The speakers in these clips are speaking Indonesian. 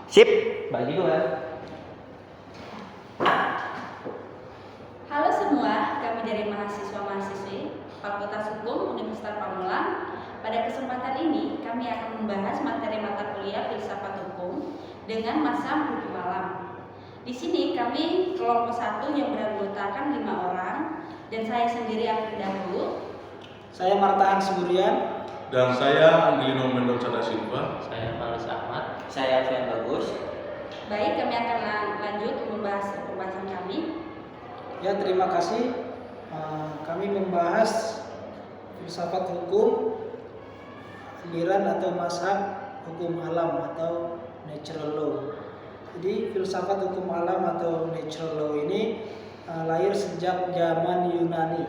Sip. Bagi dua. Halo semua, kami dari mahasiswa-mahasiswi Fakultas Hukum Universitas Pamulang. Pada kesempatan ini, kami akan membahas materi mata kuliah Filsafat Hukum dengan masa hukum alam. Di sini kami kelompok 1 yang beranggotakan 5 orang, dan saya sendiri Afrida Hulu. Saya Marta Ansiburian. Dan saya Angelino Mendoza da Silva. Saya Faris Ahmad. Saya Alfian Bagus. Baik, kami akan lanjut membahas pembahasan kami. Ya, terima kasih. Kami membahas filsafat hukum, aliran atau mazhab hukum alam atau natural law. Jadi filsafat hukum alam atau natural law ini lahir sejak zaman Yunani,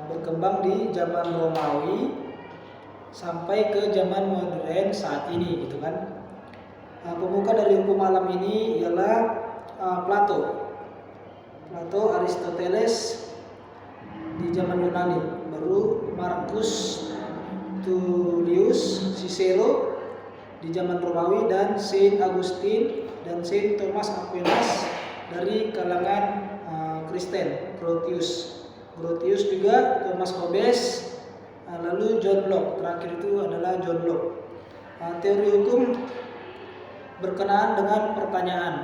berkembang di zaman Romawi sampai ke zaman modern saat ini, gitu kan. Pemuka dari hukum alam ini ialah Plato, Aristoteles di zaman Yunani, baru Marcus Tullius Cicero di zaman Romawi, dan Saint Augustine dan Saint Thomas Aquinas dari kalangan Kristen, Grotius juga, Thomas Hobbes, lalu John Locke, terakhir itu adalah John Locke. Teori hukum berkenaan dengan pertanyaan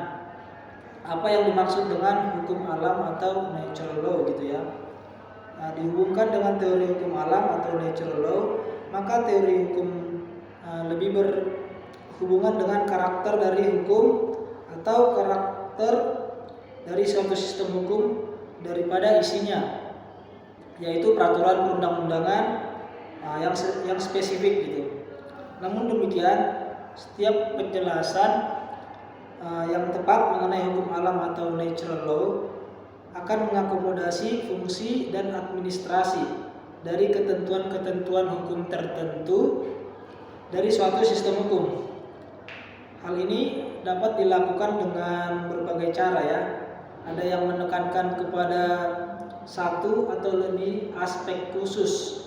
apa yang dimaksud dengan hukum alam atau natural law, gitu ya. Dihubungkan dengan teori hukum alam atau natural law, maka teori hukum lebih berhubungan dengan karakter dari hukum atau karakter dari suatu sistem hukum daripada isinya, yaitu peraturan perundang-undangan yang spesifik, gitu. Namun demikian, setiap penjelasan yang tepat mengenai hukum alam atau natural law akan mengakomodasi fungsi dan administrasi dari ketentuan-ketentuan hukum tertentu dari suatu sistem hukum. Hal ini dapat dilakukan dengan berbagai cara, ya. Ada yang menekankan kepada satu atau lebih aspek khusus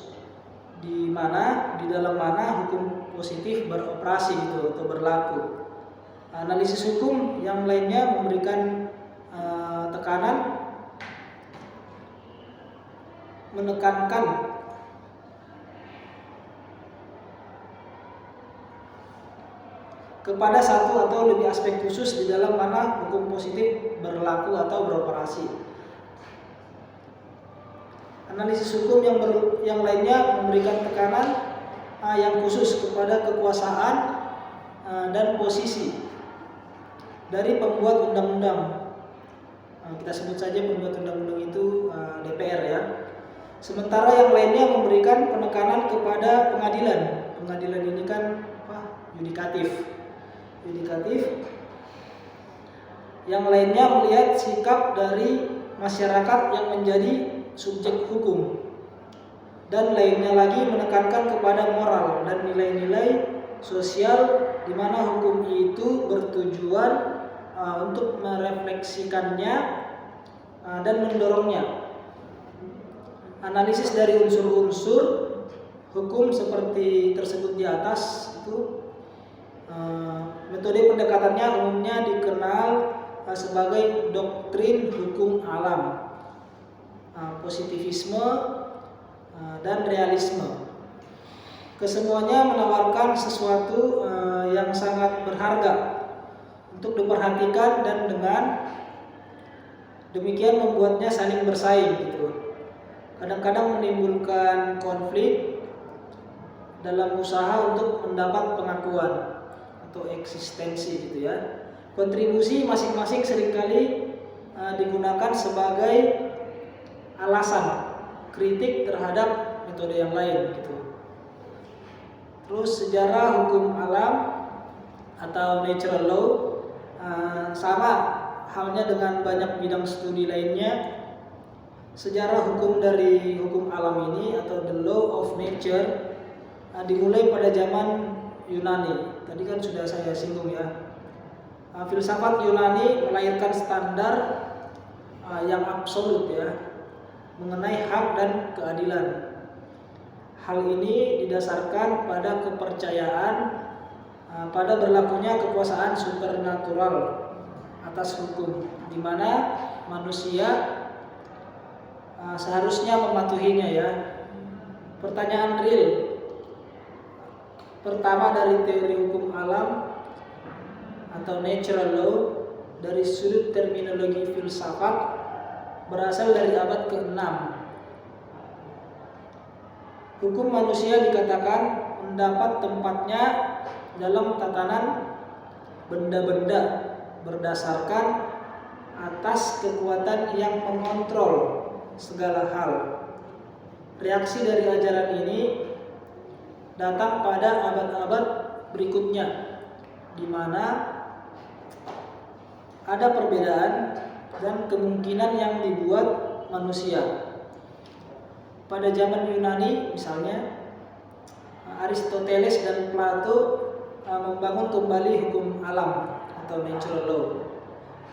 di dalam mana hukum positif beroperasi, gitu, atau berlaku. Analisis hukum yang lainnya memberikan menekankan kepada satu atau lebih aspek khusus di dalam mana hukum positif berlaku atau beroperasi. Analisis hukum yang lainnya memberikan tekanan yang khusus kepada kekuasaan dan posisi dari pembuat undang-undang. Kita sebut saja pembuat undang-undang itu DPR, ya. Sementara yang lainnya memberikan penekanan kepada pengadilan. Pengadilan ini kan yudikatif. Yang lainnya melihat sikap dari masyarakat yang menjadi subjek hukum. Dan lainnya lagi menekankan kepada moral dan nilai-nilai sosial di mana hukum itu bertujuan untuk merefleksikannya dan mendorongnya. Analisis dari unsur-unsur hukum seperti tersebut di atas itu metode pendekatannya umumnya dikenal sebagai doktrin hukum alam, positivisme, dan realisme. Kesemuanya menawarkan sesuatu yang sangat berharga untuk diperhatikan dan dengan demikian membuatnya saling bersaing, gitu. Kadang-kadang menimbulkan konflik dalam usaha untuk mendapat pengakuan atau eksistensi, gitu ya. Kontribusi masing-masing seringkali digunakan sebagai alasan kritik terhadap metode yang lain, gitu. Terus sejarah hukum alam atau natural law sama halnya dengan banyak bidang studi lainnya. Sejarah hukum dari hukum alam ini atau the law of nature dimulai pada zaman Yunani. Tadi kan sudah saya singgung, ya. Filsafat Yunani melahirkan standar yang absolut, ya, mengenai hak dan keadilan. Hal ini didasarkan pada kepercayaan pada berlakunya kekuasaan supernatural atas hukum, di mana manusia seharusnya mematuhinya ya. Pertanyaan real pertama dari teori hukum alam atau natural law dari sudut terminologi filsafat berasal dari abad ke-6. Hukum manusia dikatakan mendapat tempatnya dalam tatanan benda-benda berdasarkan atas kekuatan yang mengontrol segala hal. Reaksi dari ajaran ini datang pada abad-abad berikutnya, di mana ada perbedaan dan kemungkinan yang dibuat manusia. Pada zaman Yunani misalnya, Aristoteles dan Plato membangun kembali hukum alam atau natural law.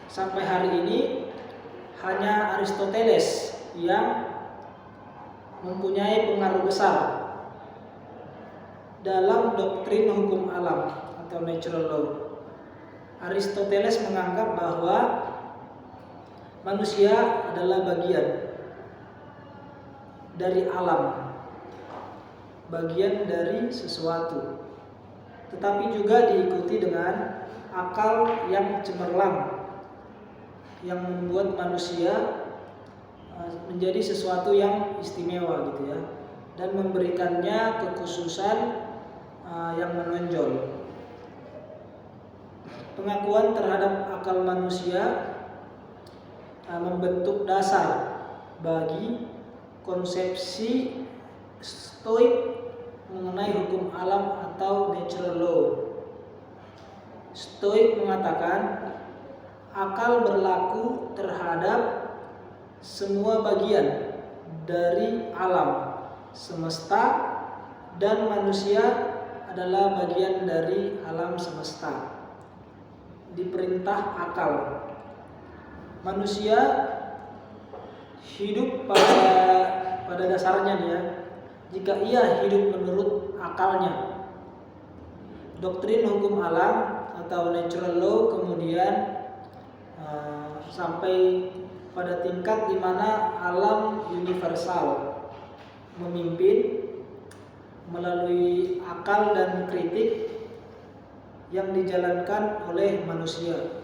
Sampai hari ini hanya Aristoteles yang mempunyai pengaruh besar dalam doktrin hukum alam atau natural law. Aristoteles menganggap bahwa manusia adalah bagian dari alam, bagian dari sesuatu, tetapi juga diikuti dengan akal yang cemerlang yang membuat manusia menjadi sesuatu yang istimewa gitu ya, dan memberikannya kekhususan yang menonjol. Pengakuan terhadap akal manusia membentuk dasar bagi konsepsi Stoik mengenai hukum alam atau natural law. Stoik mengatakan akal berlaku terhadap semua bagian dari alam semesta dan manusia adalah bagian dari alam semesta. Diperintah akal. Manusia hidup pada dasarnya dia, jika ia hidup menurut akalnya. Doktrin hukum alam atau natural law kemudian sampai pada tingkat di mana alam universal memimpin melalui akal dan kritik yang dijalankan oleh manusia,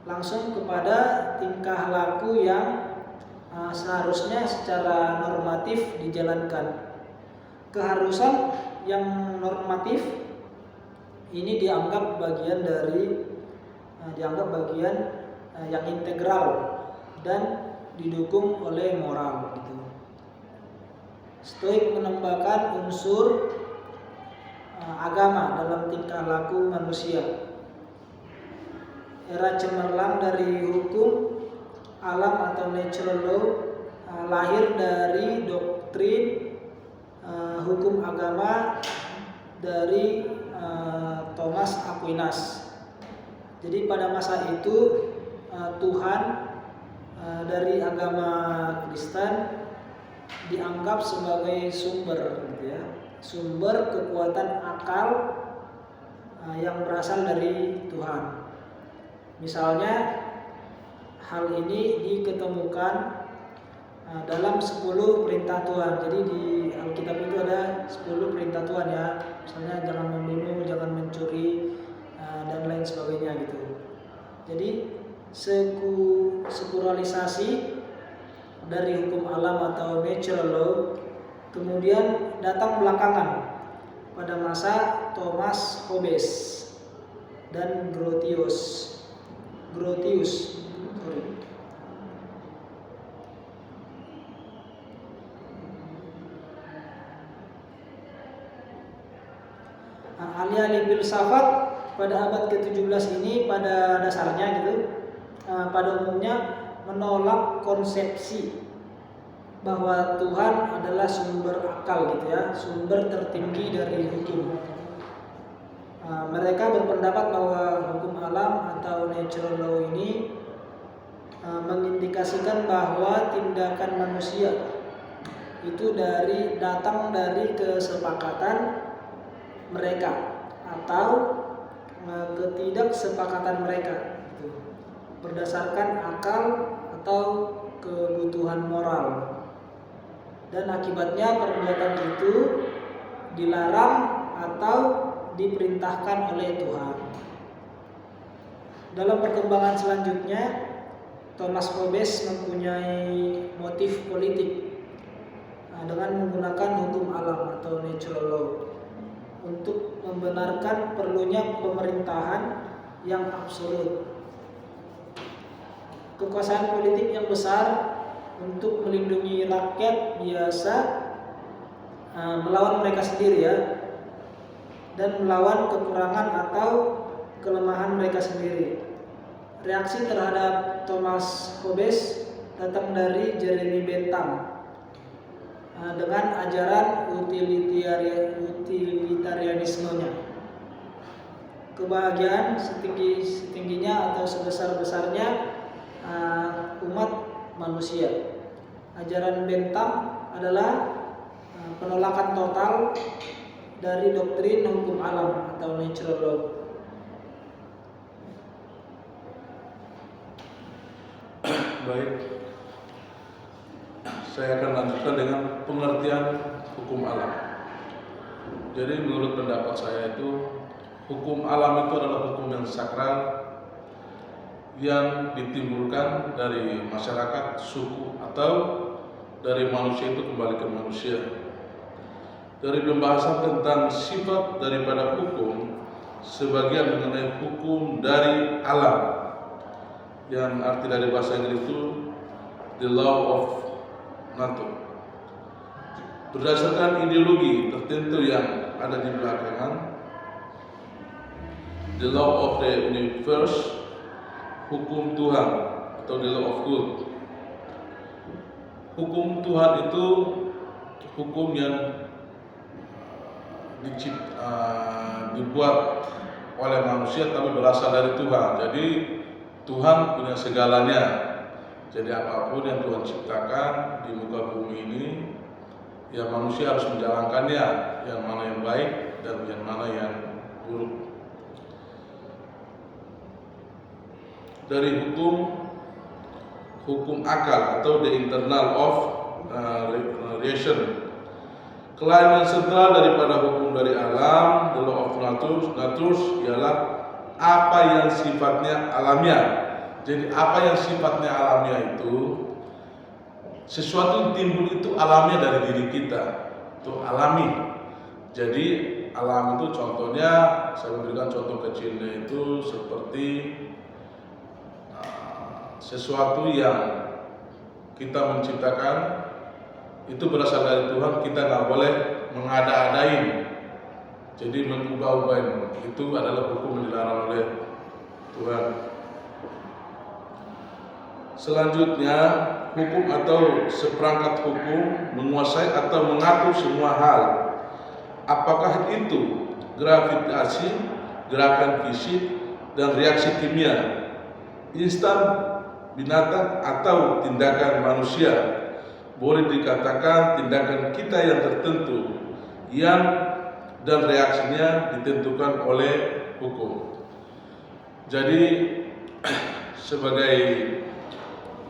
langsung kepada tingkah laku yang seharusnya secara normatif dijalankan. Keharusan yang normatif ini dianggap bagian yang integral dan didukung oleh moral gitu. Stoik menambahkan unsur agama dalam tingkah laku manusia. Era cemerlang dari hukum alam atau natural law lahir dari doktrin hukum agama dari Thomas Aquinas. Jadi pada masa itu Tuhan dari agama Kristen dianggap sebagai sumber gitu ya, sumber kekuatan akal yang berasal dari Tuhan. Misalnya hal ini diketemukan dalam 10 perintah Tuhan. Jadi di Alkitab itu ada 10 perintah Tuhan ya. Misalnya jangan membunuh, jangan mencuri, dan lain sebagainya gitu. Jadi sekuralisasi dari hukum alam atau natural law kemudian datang belakangan pada masa Thomas Hobbes dan Grotius. Ahli-ahli filsafat pada abad ke-17 ini pada dasarnya gitu, pada umumnya menolak konsepsi bahwa Tuhan adalah sumber akal gitu ya, sumber tertinggi dari hukum. Mereka berpendapat bahwa hukum alam atau natural law ini mengindikasikan bahwa tindakan manusia itu datang dari kesepakatan mereka atau ketidaksepakatan mereka berdasarkan akal atau kebutuhan moral, dan akibatnya perbuatan itu dilarang atau diperintahkan oleh Tuhan. Dalam perkembangan selanjutnya, Thomas Hobbes mempunyai motif politik dengan menggunakan hukum alam atau natural law untuk membenarkan perlunya pemerintahan yang absolut, kekuasaan politik yang besar untuk melindungi rakyat biasa melawan mereka sendiri dan melawan kekurangan atau kelemahan mereka sendiri. Reaksi terhadap Thomas Hobbes datang dari Jeremy Bentham dengan ajaran utilitarianismenya. Kebahagiaan setinggi-tingginya atau sebesar-besarnya umat manusia. Ajaran Bentham adalah penolakan total dari doktrin hukum alam atau natural law. Baik, saya akan lanjutkan dengan pengertian hukum alam. Jadi menurut pendapat saya itu, hukum alam itu adalah hukum yang sakral yang ditimbulkan dari masyarakat, suku, atau dari manusia itu kembali ke manusia. Dari pembahasan tentang sifat daripada hukum, sebagian mengenai hukum dari alam, yang arti dari bahasa Inggris itu the law of nature. Berdasarkan ideologi tertentu yang ada di belakangan, the law of the universe, hukum Tuhan atau the law of God. Hukum Tuhan itu hukum yang dibuat oleh manusia tapi berasal dari Tuhan. Jadi Tuhan punya segalanya. Jadi apapun yang Tuhan ciptakan di muka bumi ini, ya manusia harus menjalankannya, yang mana yang baik dan yang mana yang buruk. Dari hukum akal atau the internal of reason. Kelainan sentral daripada hukum dari alam, the law of nature ialah apa yang sifatnya alamiah. Jadi apa yang sifatnya alamiah itu, sesuatu yang timbul itu alamiah dari diri kita, itu alami. Jadi alam itu contohnya, saya memberikan contoh kecilnya itu seperti sesuatu yang kita menciptakan itu berasal dari Tuhan, kita nggak boleh mengada-adain. Jadi mengubah-ubahin itu adalah hukum yang dilarang oleh Tuhan. Selanjutnya, hukum atau seperangkat hukum menguasai atau mengatur semua hal. Apakah itu gravitasi, gerakan fisik, dan reaksi kimia, instan binatang atau tindakan manusia. Boleh dikatakan tindakan kita yang tertentu yang dan reaksinya ditentukan oleh hukum. Jadi sebagai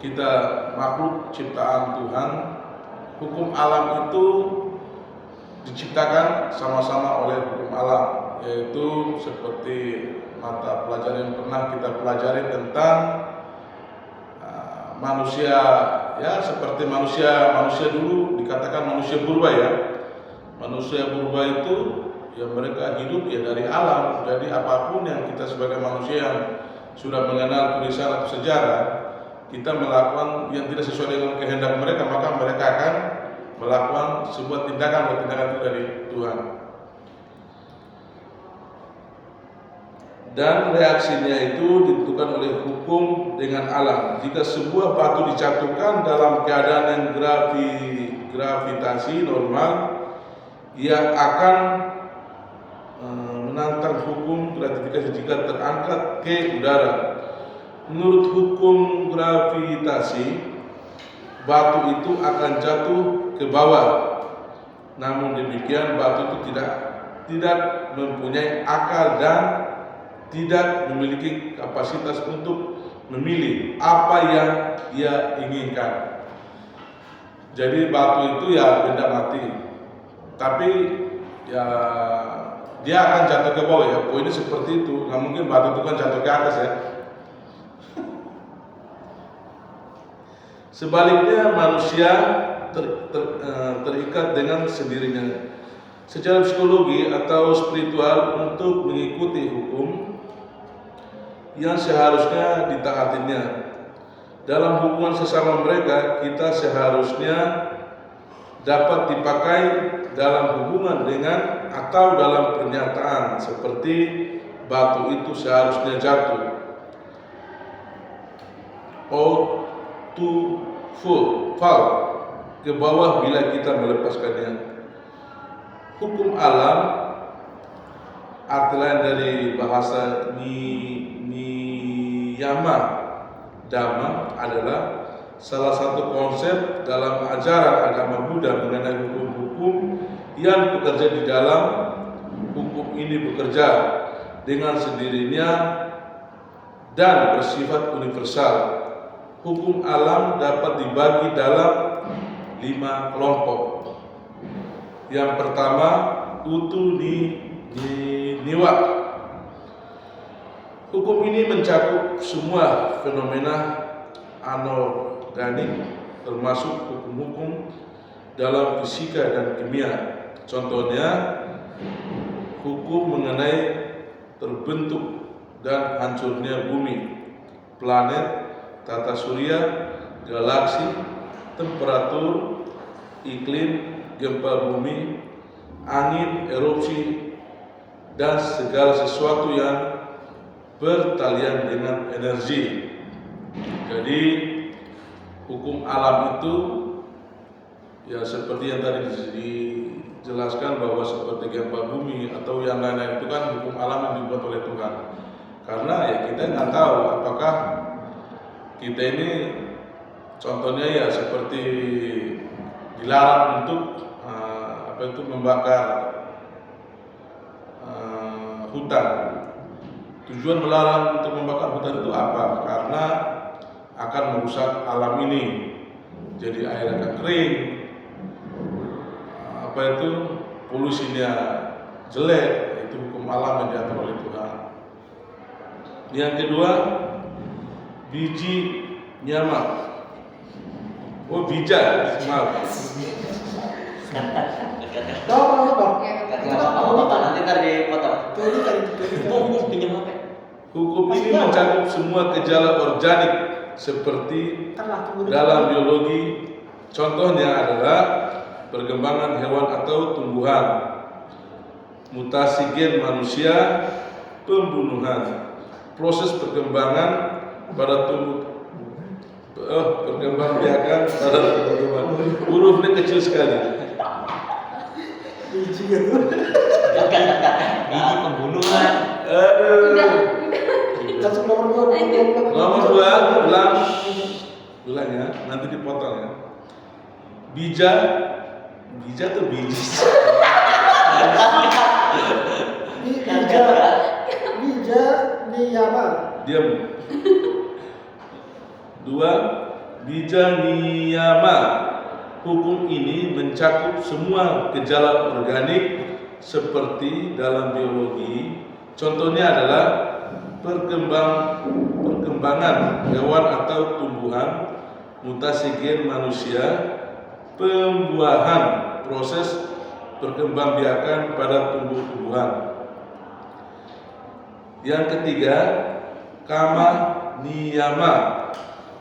kita makhluk ciptaan Tuhan, hukum alam itu diciptakan sama-sama oleh hukum alam, yaitu seperti mata pelajaran yang pernah kita pelajari tentang manusia, ya seperti manusia dulu dikatakan manusia purba ya. Manusia purba itu ya mereka hidup ya dari alam. Jadi apapun yang kita sebagai manusia yang sudah mengenal tulisan atau sejarah, kita melakukan yang tidak sesuai dengan kehendak mereka, maka mereka akan melakukan sebuah tindakan itu dari Tuhan. Dan reaksinya itu ditentukan oleh hukum dengan alam. Jika sebuah batu dijatuhkan dalam keadaan yang gravitasi normal, ia akan menantang hukum gravitasi jika terangkat ke udara. Menurut hukum gravitasi, batu itu akan jatuh ke bawah. Namun demikian batu itu tidak mempunyai akal dan tidak memiliki kapasitas untuk memilih apa yang ia inginkan. Jadi batu itu ya benda mati, tapi ya dia akan jatuh ke bawah ya. Poinnya seperti itu. Nggak mungkin batu itu kan jatuh ke atas ya. Sebaliknya manusia terikat dengan sendirinya secara psikologi atau spiritual untuk mengikuti hukum yang seharusnya ditaatinya. Dalam hubungan sesama mereka, kita seharusnya dapat dipakai dalam hubungan dengan atau dalam pernyataan seperti batu itu seharusnya jatuh to fall ke bawah bila kita melepaskannya. Hukum alam, arti lain dari bahasa niyama dhamma, adalah salah satu konsep dalam ajaran agama Buddha mengenai hukum-hukum yang bekerja di dalam. Hukum ini bekerja dengan sendirinya dan bersifat universal. Hukum alam dapat dibagi dalam 5 kelompok. Yang pertama, utu niwa. Hukum ini mencakup semua fenomena anorganik, termasuk hukum-hukum dalam fisika dan kimia. Contohnya, hukum mengenai terbentuk dan hancurnya bumi, planet, tata surya, galaksi, temperatur, iklim, gempa bumi, angin, erupsi, dan segala sesuatu yang bertalian dengan energi. Jadi hukum alam itu ya seperti yang tadi dijelaskan, bahwa seperti gempa bumi atau yang lain-lain itu kan hukum alam yang dibuat oleh Tuhan. Karena ya kita nggak tahu apakah kita ini, contohnya ya seperti dilarang untuk membakar hutan. Tujuan melarang untuk membakar hutan itu apa? Karena akan merusak alam ini. Jadi air akan kering, polusinya jelek. Itu hukum alam yang diatur oleh Tuhan. Yang kedua, biji nyama. Bija, maaf. Nanti ntar dipotong. Hukum ini mencakup semua gejala organik seperti dalam biologi. Contohnya adalah perkembangan hewan atau tumbuhan, mutasi gen manusia, pembunuhan, proses perkembangan pada perkembangbiakan pada tumbuhan. Hurufnya kecil sekali. Biji gitu. Biji pembunuhan. Langsung nomor 2. Nomor 2, ulang ya, nanti dipotong ya. Bija tuh biji. Bija niyama. Diam. 2, bija niyama. Hukum ini mencakup semua gejala organik seperti dalam biologi. Contohnya adalah perkembangan hewan atau tumbuhan, mutasi gen manusia, pembuahan, proses perkembangbiakan pada tumbuh-tumbuhan. Yang ketiga, kama niyama,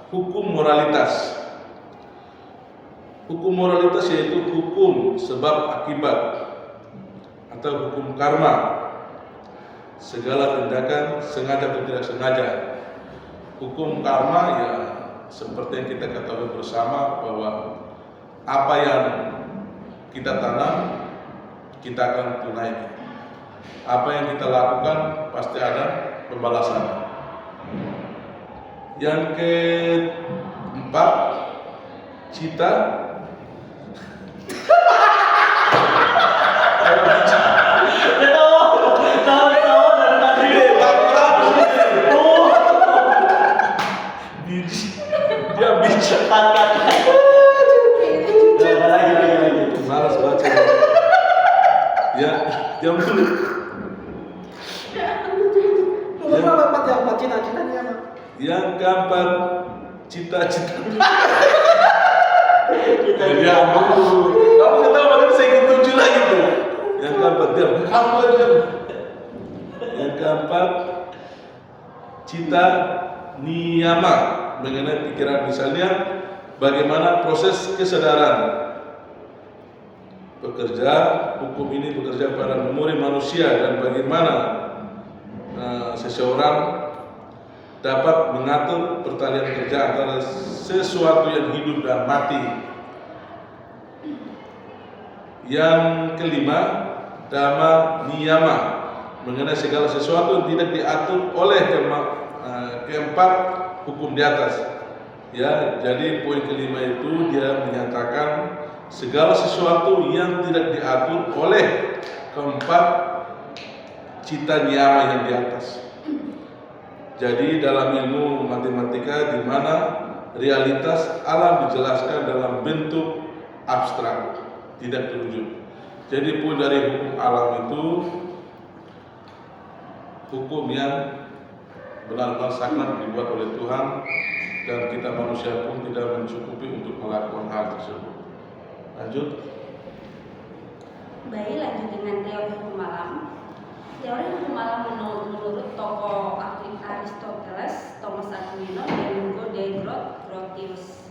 hukum moralitas. Hukum moralitas yaitu hukum sebab akibat atau hukum karma. Segala tindakan sengaja atau tidak sengaja. Hukum karma ya seperti yang kita ketahui bersama, bahwa apa yang kita tanam kita akan tunaikan. Apa yang kita lakukan pasti ada pembalasan. Yang keempat, cita. Itu berapa empat yang empat cita-citanya apa? Yang keempat, cita-cita. Jadi kamu ketawa makanya saya ingin tujuh lagi tuh. Yang keempat diam. Kamu diam. Yang keempat, cita niyama, mengenai pikiran, misalnya bagaimana proses kesadaran bekerja, hukum ini bekerja pada memori manusia, dan bagaimana seseorang dapat mengatur pertalian kerja antara sesuatu yang hidup dan mati. Yang kelima, dhamma niyama, mengenai segala sesuatu yang tidak diatur oleh keempat hukum di atas. Ya, jadi poin kelima itu dia menyatakan segala sesuatu yang tidak diatur oleh keempat cita niyama yang di atas. Jadi dalam ilmu matematika di mana realitas alam dijelaskan dalam bentuk abstrak, tidak terwujud. Jadi poin dari hukum alam itu hukum yang benar-benar sakral dibuat oleh Tuhan, dan kita manusia pun tidak mencukupi untuk melakukan hal tersebut. Lanjut. Baik, lanjut dengan teori hukum alam. Teori hukum alam menurut tokoh Aristoteles, Thomas Aquinas, dan Hugo de Grotius.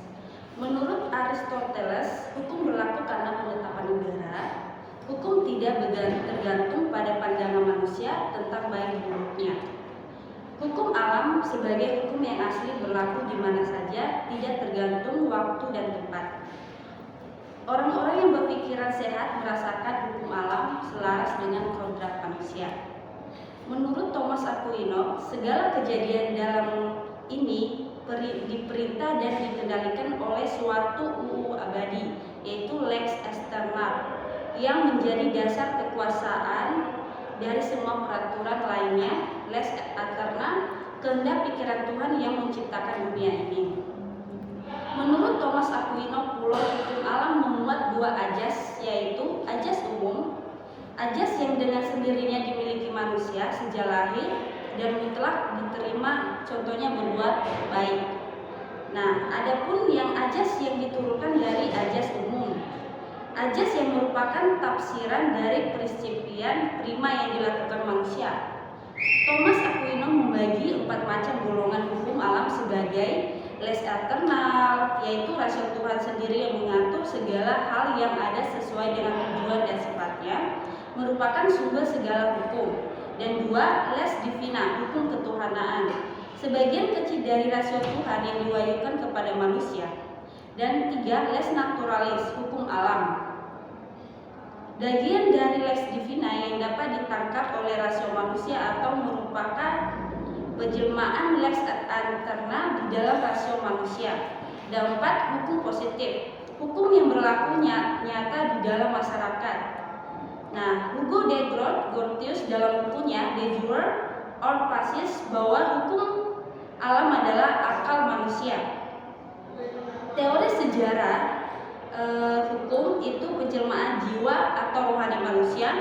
Menurut Aristoteles, hukum berlaku karena penetapan negara. Hukum tidak tergantung pada pandangan manusia tentang baik buruknya. Hukum alam sebagai hukum yang asli berlaku di mana saja, tidak tergantung waktu dan tempat. Orang-orang yang berpikiran sehat merasakan hukum alam selaras dengan kodrat manusia. Menurut Thomas Aquinas, segala kejadian dalam ini diperintah dan dikendalikan oleh suatu UU abadi, yaitu lex external, yang menjadi dasar kekuasaan dari semua peraturan lainnya. Lex aeterna, kehendak pikiran Tuhan yang menciptakan dunia ini. Menurut Thomas Aquinas pula, hukum alam memuat dua ajas, yaitu ajas umum, ajas yang dengan sendirinya dimiliki manusia sejak lahir dan mutlak diterima, contohnya berbuat baik. Nah, adapun yang ajas yang diturunkan dari ajas umum, ajas yang merupakan tafsiran dari percipian prima yang dilakukan manusia. Thomas Aquinas membagi 4 macam golongan hukum alam sebagai lex aeternal, yaitu rasio Tuhan sendiri yang mengatur segala hal yang ada sesuai dengan tujuan dan sifatnya, merupakan sumber segala hukum. Dan 2, lex divina, hukum ketuhanaan, sebagian kecil dari rasio Tuhan yang diwahyukan kepada manusia. Dan 3, lex naturalis, hukum alam, bagian dari lex divina yang dapat ditangkap oleh rasio manusia atau merupakan penjelmaan lex aeterna di dalam rasio manusia. Dan 4, hukum positif, hukum yang berlaku nyata di dalam masyarakat. Nah, Hugo de Grotius dalam bukunya De Jure or Pacis bahwa hukum alam adalah akal manusia. Teori sejarah hukum itu penjelmaan jiwa atau rohani manusia.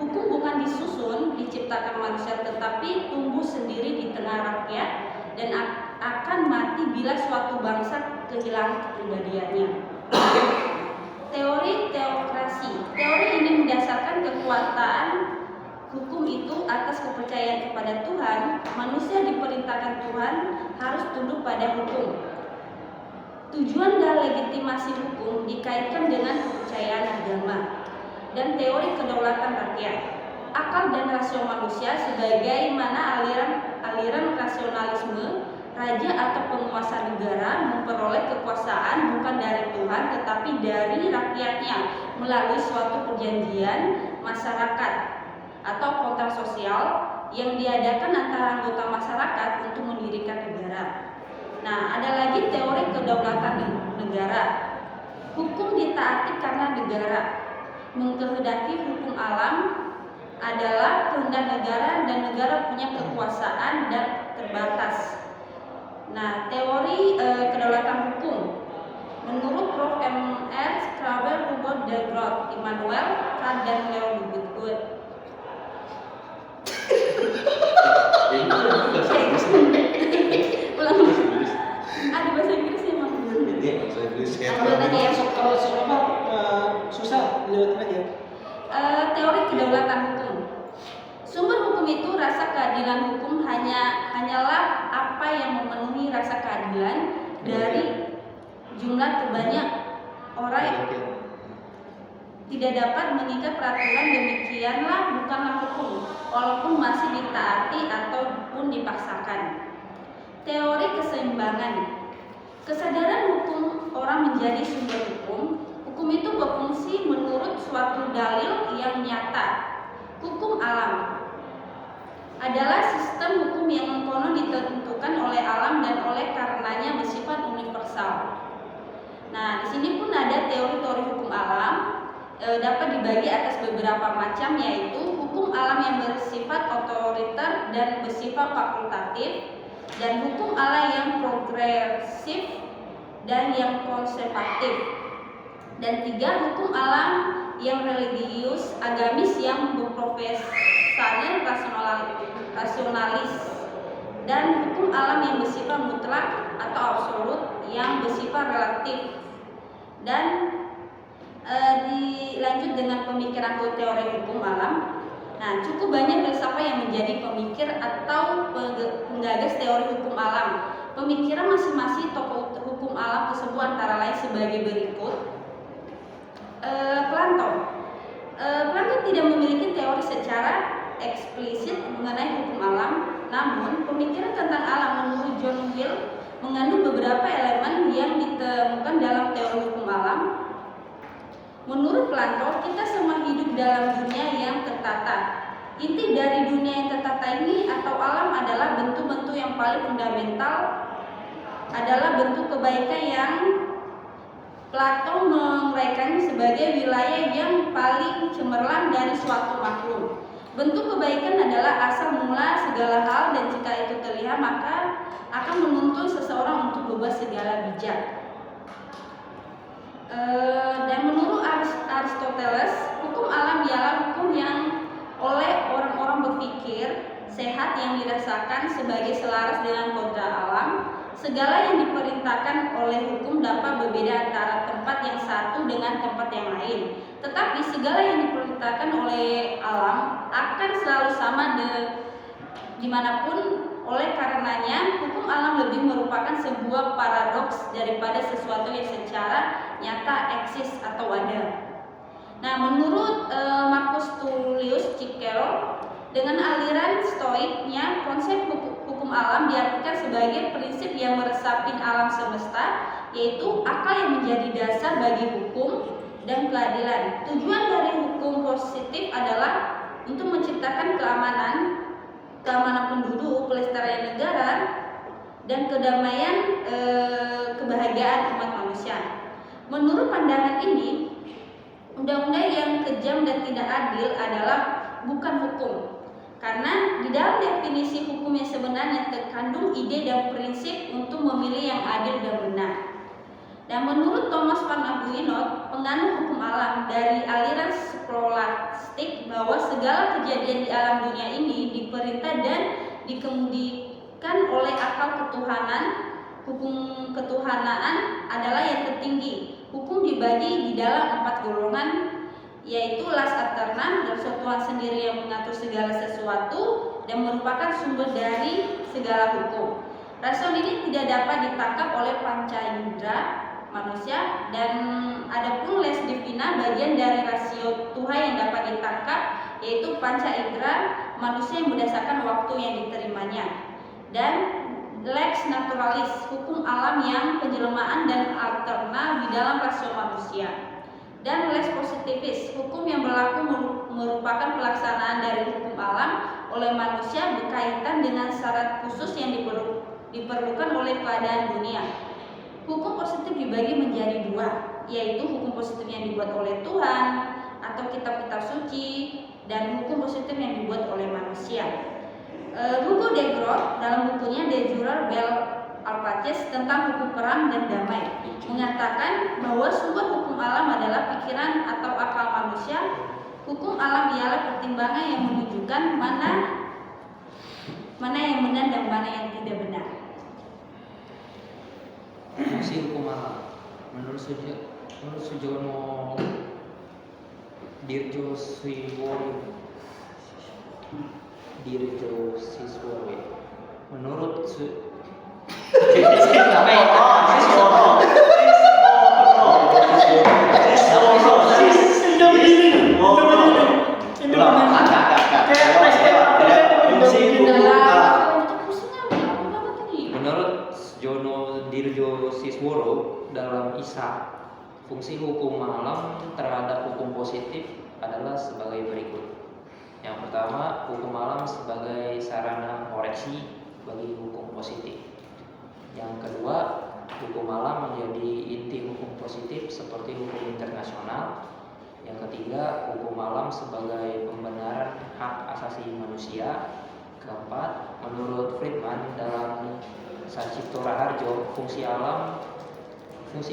Hukum bukan disusun, diciptakan manusia, tetapi tumbuh sendiri di tengah rakyat dan akan mati bila suatu bangsa kehilangan kepribadiannya. Teori teokrasi. Teori ini mendasarkan kekuatan hukum itu atas kepercayaan kepada Tuhan. Manusia diperintahkan Tuhan harus tunduk pada hukum. Tujuan dan legitimasi hukum dikaitkan dengan kepercayaan agama. Dan teori kedaulatan rakyat. Akal dan rasio manusia sebagaimana aliran rasionalisme. Raja atau penguasa negara memperoleh kekuasaan bukan dari Tuhan tetapi dari rakyatnya melalui suatu perjanjian masyarakat atau kontrak sosial yang diadakan antara anggota masyarakat untuk mendirikan negara. Nah, ada lagi teori kedaulatan negara. Hukum ditaati karena negara mengkehendaki. Hukum alam adalah kehendak negara dan negara punya kekuasaan dan terbatas. Nah, teori kedaulatan hukum menurut Prof. M.R. Schreiber, Hugo de Groot, Immanuel Kant, dan Leo Dubois. keadilan hukum hanyalah apa yang memenuhi rasa keadilan dari jumlah terbanyak orang. Tidak dapat mengikat peraturan, demikianlah bukanlah hukum, walaupun masih ditaati ataupun dipaksakan. Teori keseimbangan. Kesadaran hukum orang menjadi sumber hukum. Hukum itu berfungsi menurut suatu dalil yang nyata. Hukum alam adalah sistem hukum yang konon ditentukan oleh alam dan oleh karenanya bersifat universal. Nah, di sini pun ada teori-teori hukum alam dapat dibagi atas beberapa macam, yaitu hukum alam yang bersifat otoriter dan bersifat fakultatif, dan hukum alam yang progresif dan yang konservatif, dan 3 hukum alam yang religius agamis yang berprofesinya rasionalis, dan hukum alam yang bersifat mutlak atau absolut yang bersifat relatif. Dan dilanjut dengan pemikiran teori hukum alam. Nah, cukup banyak filsafat yang menjadi pemikir atau penggagas teori hukum alam. Pemikiran masing-masing tokoh hukum alam tersebut antara lain sebagai berikut. Plato tidak memiliki teori secara eksplisit mengenai hukum alam, namun pemikiran tentang alam menurut John Gill mengandung beberapa elemen yang ditemukan dalam teori hukum alam. Menurut Plato, kita semua hidup dalam dunia yang tertata. Inti dari dunia yang tertata ini atau alam adalah bentuk-bentuk yang paling fundamental, adalah bentuk kebaikan yang Plato menguraikannya sebagai wilayah yang paling cemerlang dari suatu makhluk. Bentuk kebaikan adalah asal mula segala hal, dan jika itu terlihat maka akan menuntun seseorang untuk berbuat segala bijak. Dan menurut Aristoteles, hukum alam ialah hukum yang oleh orang-orang berpikir sehat yang dirasakan sebagai selaras dengan kodrat alam. Segala yang diperintahkan oleh hukum dapat berbeda antara tempat yang satu dengan tempat yang lain, tetapi segala yang diperintahkan oleh alam akan selalu sama dimanapun. Oleh karenanya, hukum alam lebih merupakan sebuah paradoks daripada sesuatu yang secara nyata eksis atau ada. Nah, menurut Marcus Tullius Cicero, dengan aliran stoiknya, konsep hukum alam diartikan sebagai prinsip yang meresapi alam semesta, yaitu akal yang menjadi dasar bagi hukum dan keadilan. Tujuan dari hukum positif adalah untuk menciptakan keamanan penduduk, pelestarian negara, dan kedamaian kebahagiaan umat manusia. Menurut pandangan ini, undang-undang yang kejam dan tidak adil adalah bukan hukum, karena di dalam definisi hukum yang sebenarnya terkandung ide dan prinsip untuk memilih yang adil dan benar. Dan menurut Thomas van Aquino, penganut hukum alam dari aliran skolastik, bahwa segala kejadian di alam dunia ini diperintah dan dikemudikan oleh akal ketuhanan. Hukum ketuhanaan adalah yang tertinggi. Hukum dibagi di dalam 4 golongan, yaitu las aeterna, Tuhan sendiri yang mengatur segala sesuatu dan merupakan sumber dari segala hukum. Rason ini tidak dapat ditangkap oleh panca indera manusia, dan adapun les divina, bagian dari rasio Tuhan yang dapat ditangkap, yaitu panca indera manusia yang berdasarkan waktu yang diterimanya. Dan lex naturalis, hukum alam yang penjelamaan dan alterna di dalam rasio manusia. Dan lex positivis, hukum yang berlaku merupakan pelaksanaan dari hukum alam oleh manusia berkaitan dengan syarat khusus yang diperlukan oleh keadaan dunia. Hukum positif dibagi menjadi 2, yaitu hukum positif yang dibuat oleh Tuhan atau kitab-kitab suci, dan hukum positif yang dibuat oleh manusia. Hugo de Groot dalam bukunya De Jure Belle Alpaces tentang hukum perang dan damai mengatakan bahwa sumber hukum alam adalah pikiran atau akal manusia. Hukum alam ialah pertimbangan yang menunjukkan mana yang benar dan mana yang tidak benar. Fungsi hukum alam menurut Sujono Dirjo Swiwoyo, Dirjo Siswowe. Menurut Menurut Jono Dirjo Sisworo dalam Isa, fungsi hukum alam terhadap hukum positif adalah sebagai berikut. Yang pertama, hukum alam sebagai sarana koreksi bagi hukum positif. Yang kedua, hukum alam menjadi inti hukum positif seperti hukum internasional. Yang ketiga, hukum alam sebagai pembenaran hak asasi manusia. Keempat, menurut Friedman dalam Sancipto Raharjo, fungsi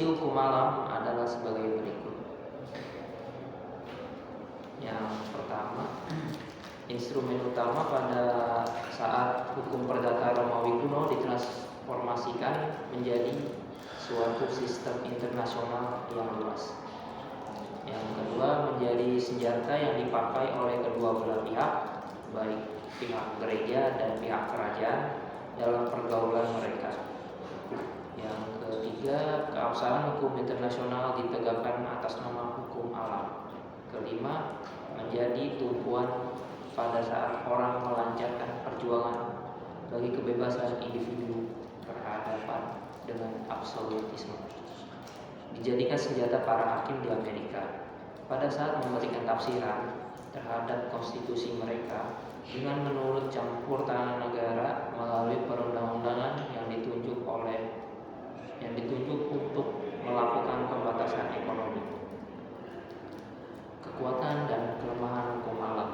hukum alam adalah sebagai berikut. Yang pertama, instrumen utama pada saat hukum perdata Romawi kuno ditransformasikan menjadi suatu sistem internasional yang luas. Yang kedua, menjadi senjata yang dipakai oleh kedua belah pihak, baik pihak gereja dan pihak kerajaan dalam pergaulan mereka. Yang ketiga, keabsahan hukum internasional ditegakkan atas nama hukum alam. Kelima, menjadi tumpuan pada saat orang melancarkan perjuangan bagi kebebasan individu berhadapan dengan absolutisme. Dijadikan senjata para hakim di Amerika pada saat memberikan tafsiran terhadap konstitusi mereka dengan menurut campur tangan negara melalui perundang-undangan yang ditunjuk untuk melakukan pembatasan ekonomi. Kekuatan dan kelemahan hukum alam.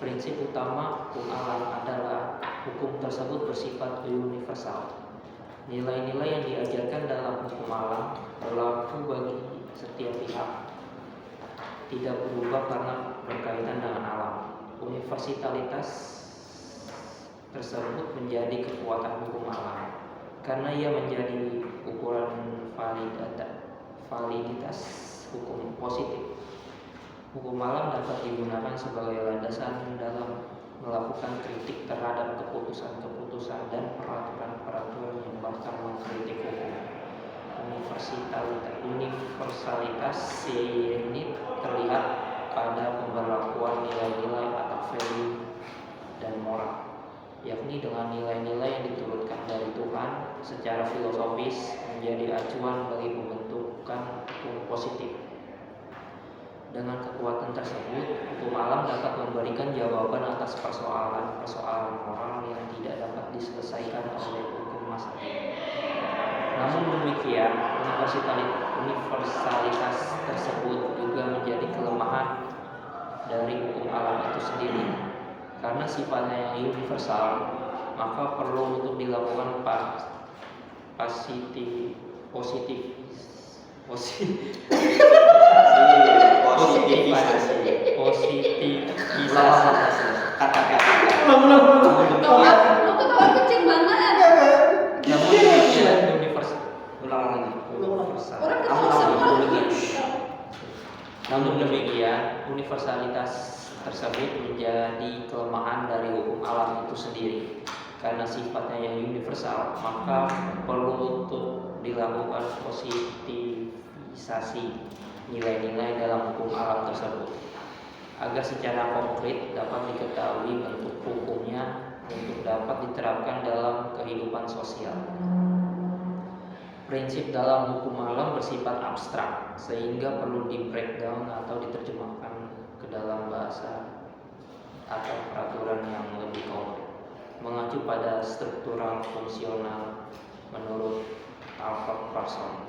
Prinsip utama hukum alam adalah hukum tersebut bersifat universal. Nilai-nilai yang diajarkan dalam hukum alam berlaku bagi setiap pihak, tidak berubah karena berkaitan dengan alam. Universalitas tersebut menjadi kekuatan hukum alam karena ia menjadi ukuran validitas hukum positif. Hukum alam dapat digunakan sebagai landasan dalam melakukan kritik terhadap keputusan-keputusan dan peraturan-peraturan yang bahkan mengkritik hukum. Universalitas ini terlihat pada pemberlakuan nilai-nilai atau value dan moral, yakni dengan nilai-nilai yang diturunkan dari Tuhan secara filosofis menjadi acuan bagi pembentukan hukum positif. Dengan kekuatan tersebut, hukum alam dapat memberikan jawaban atas persoalan-persoalan moral yang tidak dapat diselesaikan oleh hukum masa kini. Namun demikian, universalitas tersebut juga menjadi kelemahan dari hukum alam itu sendiri. Karena sifatnya yang universal, maka perlu untuk dilakukan positifisasi. Lu ketawa kenceng banget. Namun demikian, universalitas tersebut menjadi kelemahan dari hukum alam itu sendiri. Karena sifatnya yang universal, maka perlu untuk dilakukan positifisasi nilai-nilai dalam hukum alam tersebut agar secara konkret dapat diketahui bentuk hukumnya untuk dapat diterapkan dalam kehidupan sosial. Prinsip dalam hukum alam bersifat abstrak sehingga perlu di-breakdown atau diterjemahkan ke dalam bahasa atau peraturan yang lebih konkret, mengacu pada struktural fungsional menurut Alfred Parson.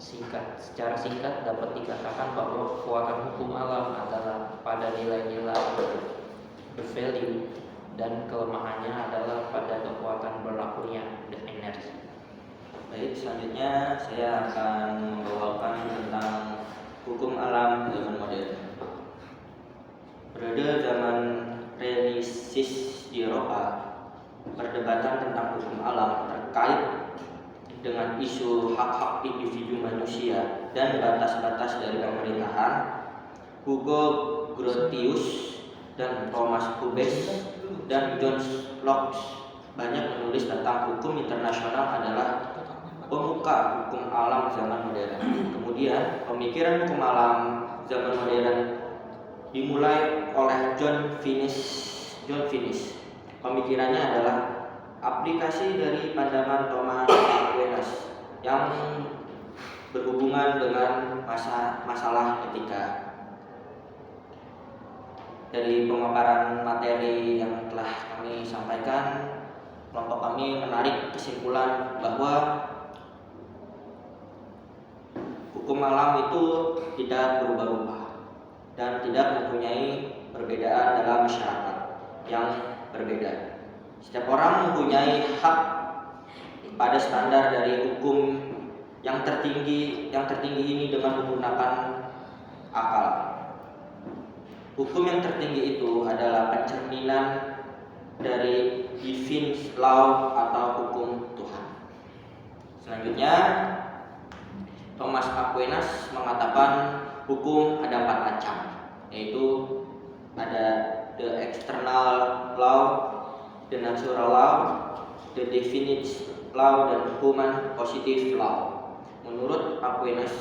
Secara singkat dapat dikatakan bahwa kekuatan hukum alam adalah pada nilai-nilai the value dan kelemahannya adalah pada kekuatan berlakunya the energy. Baik, selanjutnya saya akan membawakan tentang hukum alam zaman modern. Pada zaman Renesansi di Eropa, perdebatan tentang hukum alam terkait dengan isu hak-hak individu manusia dan batas-batas dari pemerintahan. Hugo Grotius dan Thomas Hobbes dan John Locke banyak menulis tentang hukum internasional adalah pemuka hukum alam zaman modern. Kemudian pemikiran hukum alam zaman modern dimulai oleh John Finnis. Pemikirannya adalah aplikasi dari pandangan Thomas Aquinas yang berhubungan dengan masalah etika. Dari pemaparan materi yang telah kami sampaikan, kelompok kami menarik kesimpulan bahwa hukum alam itu tidak berubah-ubah dan tidak mempunyai perbedaan dalam masyarakat yang berbeda. Setiap orang mempunyai hak pada standar dari hukum yang tertinggi ini dengan menggunakan akal. Hukum yang tertinggi itu adalah pencerminan dari divine law atau hukum Tuhan. Selanjutnya, Thomas Aquinas mengatakan hukum ada 4 macam, yaitu ada the external law, the natural law, the definite law, dan human positive law. Menurut Aquinas,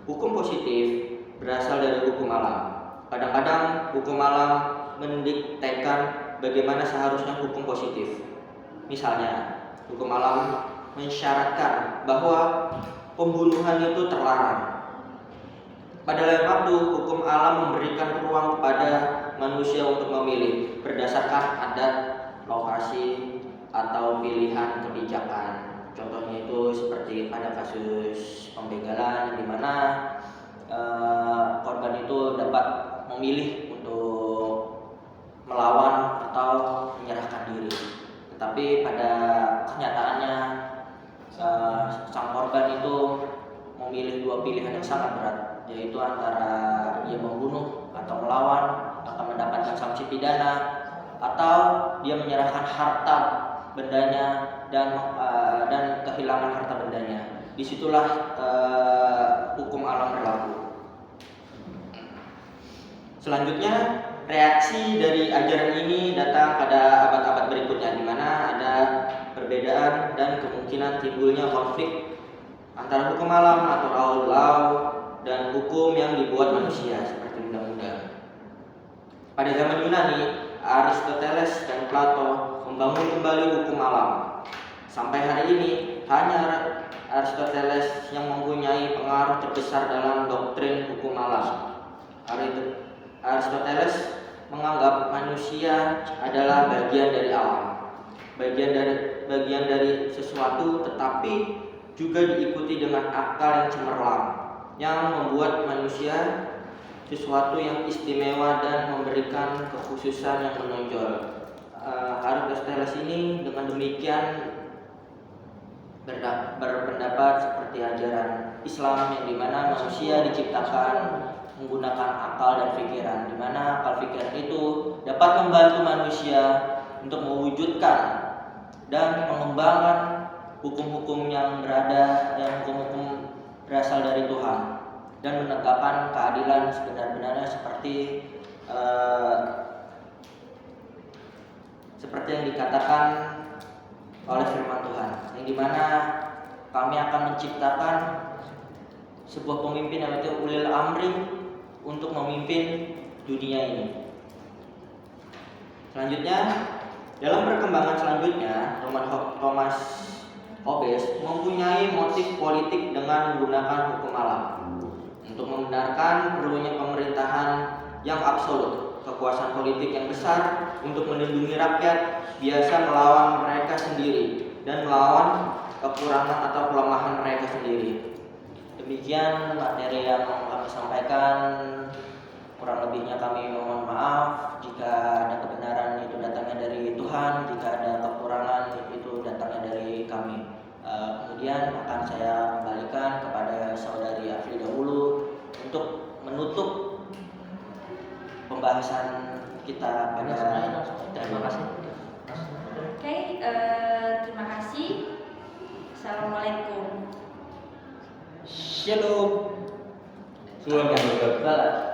hukum positif berasal dari hukum alam. Kadang-kadang hukum alam mendiktekan bagaimana seharusnya hukum positif. Misalnya, hukum alam mensyaratkan bahwa pembunuhan itu terlarang. Pada lain waktu, hukum alam memberikan ruang kepada manusia untuk memilih berdasarkan adat, lokasi, atau pilihan kebijakan. Contohnya itu seperti pada kasus pembegalan, di mana korban itu dapat memilih untuk melawan atau menyerahkan diri. Tetapi pada kenyataannya sang korban itu memilih 2 pilihan yang sangat berat, yaitu antara dia membunuh atau melawan akan mendapatkan sanksi pidana, atau dia menyerahkan harta bendanya dan kehilangan harta bendanya. Disitulah hukum alam berlaku. Selanjutnya, reaksi dari ajaran ini datang pada abad-abad berikutnya, di mana ada perbedaan dan kemungkinan timbulnya konflik antara hukum alam atau law dan hukum yang dibuat manusia seperti undang-undang. Pada zaman Yunani, Aristoteles dan Plato membangun kembali hukum alam. Sampai hari ini, hanya Aristoteles yang mempunyai pengaruh terbesar dalam doktrin hukum alam. Aristoteles menganggap manusia adalah bagian dari alam, bagian dari sesuatu, tetapi juga diikuti dengan akal yang cemerlang, yang membuat manusia sesuatu yang istimewa dan memberikan kekhususan yang menonjol. Aristoteles ini dengan demikian berpendapat seperti ajaran Islam, yang dimana manusia diciptakan menggunakan akal dan pikiran, dimana akal pikiran itu dapat membantu manusia untuk mewujudkan dan mengembangkan hukum-hukum yang hukum-hukum berasal dari Tuhan, dan menegakkan keadilan sebenar-benarnya seperti yang dikatakan oleh firman Tuhan, yang dimana kami akan menciptakan sebuah pemimpin yang itu ulil amri untuk memimpin dunia ini. Selanjutnya, dalam perkembangan selanjutnya, Thomas Hobbes mempunyai motif politik dengan menggunakan hukum alam untuk membenarkan perlunya pemerintahan yang absolut, kekuasaan politik yang besar untuk melindungi rakyat biasa melawan mereka sendiri dan melawan kekurangan atau kelemahan mereka sendiri. Demikian materi yang kami sampaikan. Kurang lebihnya kami mohon maaf. Jika ada kebenaran itu datangnya dari Tuhan, jika ada kekurangan itu datangnya dari kami. Kemudian akan saya kembalikan kepada saudari Afri dahulu untuk menutup pembahasan kita pada Terima kasih. Oke, terima kasih. Assalamualaikum. Shalom. Tuhan memberkati.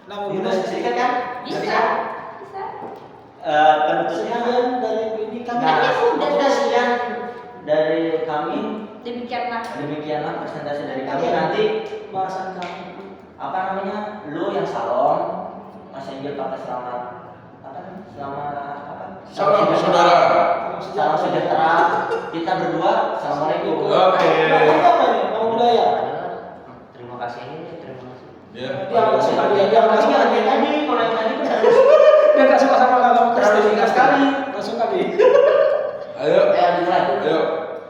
Bisa kan? Bisa. penutupnya. Sekian dari ini kami. Nah, sudah. sekian dari kami. Demikianlah Presentasi dari kami. Nanti Bahasan kami. apa namanya? Lu yang salon, Mas Angel pakai selamat apa? Selamat apa? Salam saudara. Salam sejahtera. Kita berdua, assalamualaikum. Oke. Nama apa nih? Nama budaya. Terima kasih ini, terima kasih. Ya. Dia nggak suka dia nggak suka dia. Tadi kalau yang tadi kan Dia nggak suka sama agama Kristen. terlalu singkat sekali. Nggak suka dia. Ayo. Dimulai. Ayo.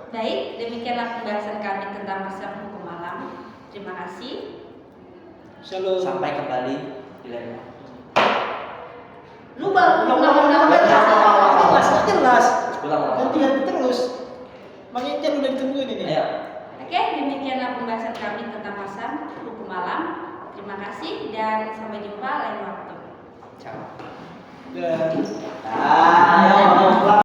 Baik, demikianlah pembahasan kami tentang masa hukum alam. Terima kasih. Shalom. Sampai kembali di lain waktu. Lu baru Jelas. Ulang. Ganti terus. Bang Injan udah ditungguin ini. Ayo. Oke, demikianlah pembahasan kami tentang masa hukum alam. Terima kasih dan sampai jumpa lain waktu. Ciao. Dan Ayo.